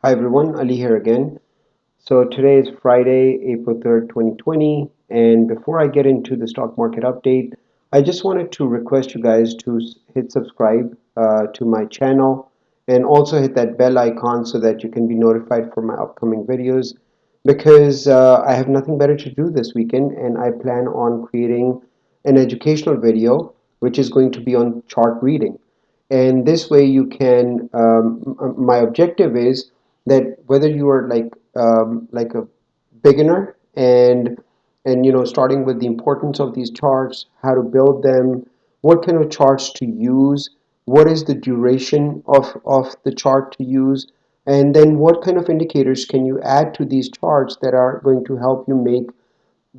Hi everyone, Ali here again. So today is Friday, April 3rd, 2020, and before I get into the stock market update, I just wanted to request you guys to hit subscribe to my channel and also hit that bell icon so that you can be notified for my upcoming videos because I have nothing better to do this weekend and I plan on creating an educational video which is going to be on chart reading. And this way you can my objective is that whether you are like a beginner and starting with the importance of these charts, how to build them, what kind of charts to use, what is the duration of the chart to use, and then what kind of indicators can you add to these charts that are going to help you make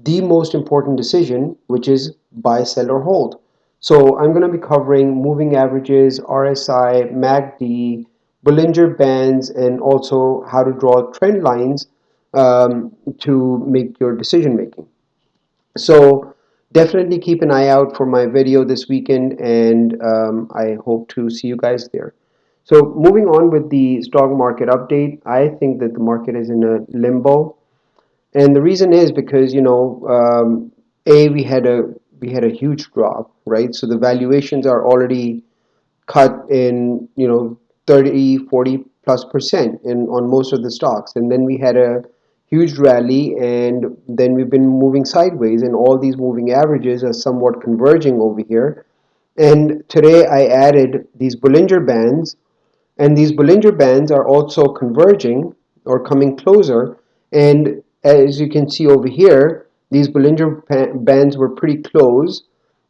the most important decision, which is buy, sell, or hold. So I'm going to be covering moving averages, RSI, MACD, Bollinger Bands, and also how to draw trend lines to make your decision making. So definitely keep an eye out for my video this weekend, and I hope to see you guys there. So moving on with the stock market update, I think that the market is in a limbo, and the reason is because we had a huge drop, right? So the valuations are already cut in 30, 40 plus percent in on most of the stocks, and then we had a huge rally, and then we've been moving sideways, and all these moving averages are somewhat converging over here. And today I added these Bollinger Bands, and these Bollinger Bands are also converging or coming closer. And as you can see over here, these Bollinger Bands were pretty close,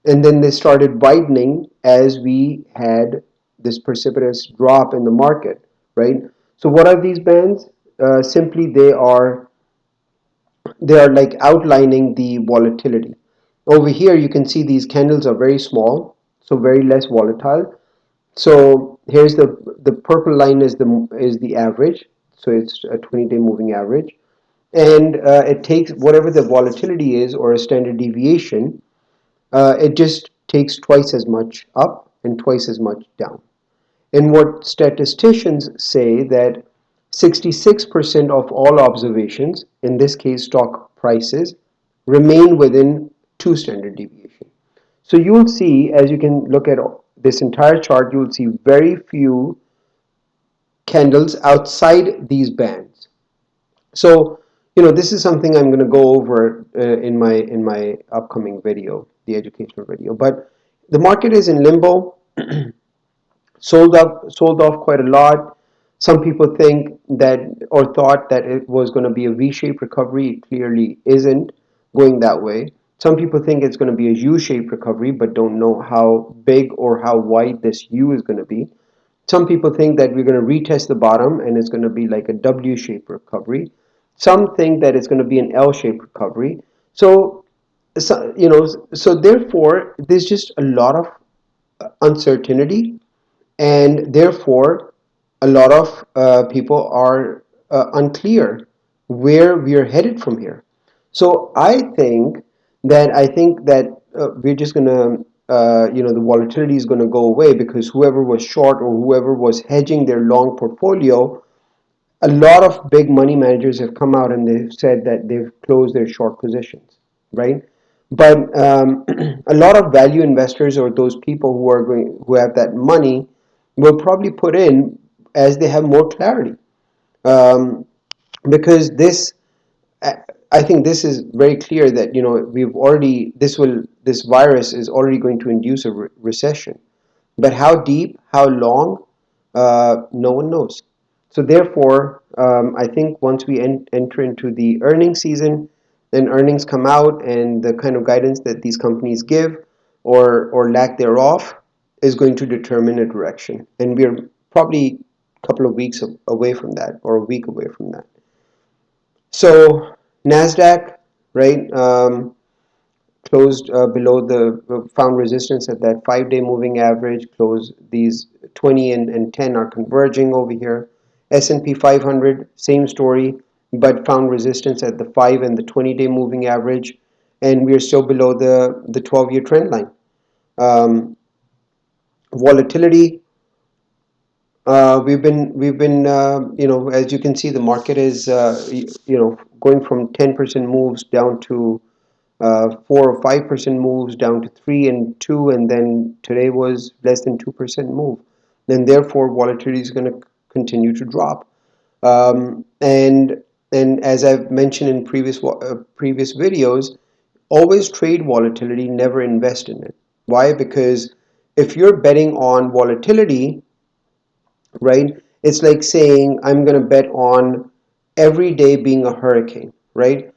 and then they started widening as we had this precipitous drop in the market, right? So what are these bands? Simply they are like outlining the volatility. Over here you can see these candles are very small, so very less volatile. So here's the purple line is the average. So it's a 20-day moving average, and it takes whatever the volatility is or a standard deviation. It just takes twice as much up and twice as much down. And what statisticians say that 66% of all observations, in this case stock prices, remain within two standard deviation. So you'll see, as you can look at this entire chart, you'll see very few candles outside these bands. So, this is something I'm going to go over in my upcoming video, the educational video. But the market is in limbo, sold off quite a lot. Some people think that or thought that it was going to be a V-shaped recovery. It clearly isn't going that way. Some people think it's going to be a U-shaped recovery, but don't know how big or how wide this U is going to be. Some people think that we're going to retest the bottom and it's going to be like a W-shaped recovery. Some think that it's going to be an L-shaped recovery. So therefore, there's just a lot of uncertainty, and therefore a lot of people are unclear where we are headed from here. So I think that we're just gonna the volatility is going to go away because whoever was short or whoever was hedging their long portfolio, a lot of big money managers have come out and they've said that they've closed their short positions, right? But a lot of value investors or those people who have that money will probably put in as they have more clarity, um, because I think this is very clear that we've already this virus is already going to induce a recession, but how deep, how long, no one knows. So therefore, I think once we enter into the earnings season, then earnings come out, and the kind of guidance that these companies give or lack thereof is going to determine a direction. And we're probably a couple of weeks away from that, or a week away from that. So Nasdaq, right, closed below found resistance at that 5-day moving average. Closed these 20 and 10 are converging over here. S&P 500, same story, but found resistance at the 5 and the 20-day moving average, and we are still below the 12-year trend line. Um, Volatility As you can see, the market is, going from 10% moves down to 4 or 5% moves down to 3 and 2, and then today was less than 2% move. And therefore, volatility is going to continue to drop. And as I've mentioned in previous videos, always trade volatility, never invest in it. Why? Because if you're betting on volatility, right? It's like saying I'm going to bet on every day being a hurricane, right?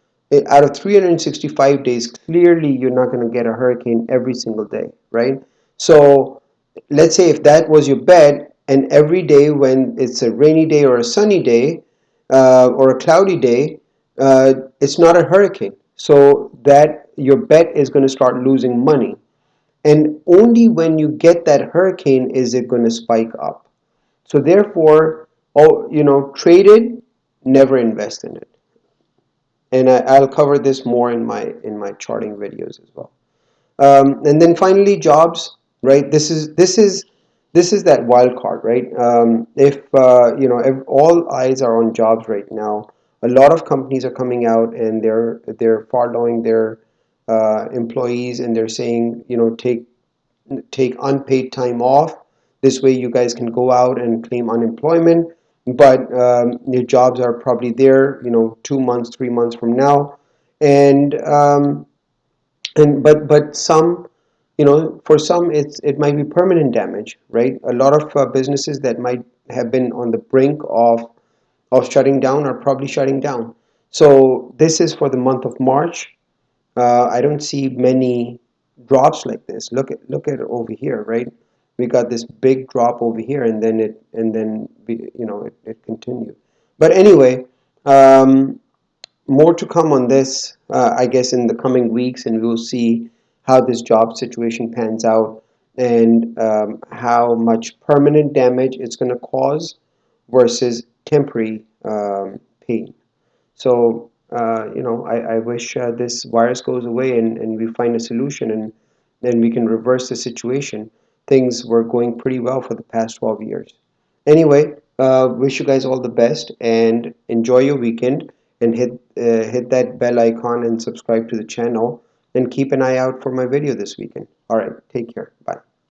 Out of 365 days, clearly you're not going to get a hurricane every single day, right? So let's say if that was your bet, and every day when it's a rainy day or a sunny day or a cloudy day, it's not a hurricane. So that your bet is going to start losing money. And only when you get that hurricane is it going to spike up. So therefore, trade it, never invest in it. And I'll cover this more in my charting videos as well. And then finally, jobs, right? This is that wild card, right? If all eyes are on jobs right now, a lot of companies are coming out and they're furloughing their employees, and they're saying, take unpaid time off. This way, you guys can go out and claim unemployment, but your jobs are probably there, 2 months, 3 months from now, and but some, for some it might be permanent damage, right? A lot of businesses that might have been on the brink of shutting down are probably shutting down. So this is for the month of March. I don't see many drops like this. Look at it over here, right? We got this big drop over here, and then it continued. But anyway, um, more to come on this, I guess, in the coming weeks, and we'll see how this job situation pans out, and how much permanent damage it's going to cause versus temporary pain. So, I wish this virus goes away, and we find a solution, and then we can reverse the situation. Things were going pretty well for the past 12 years. Anyway, wish you guys all the best and enjoy your weekend, and hit that bell icon and subscribe to the channel, and keep an eye out for my video this weekend. All right, take care. Bye.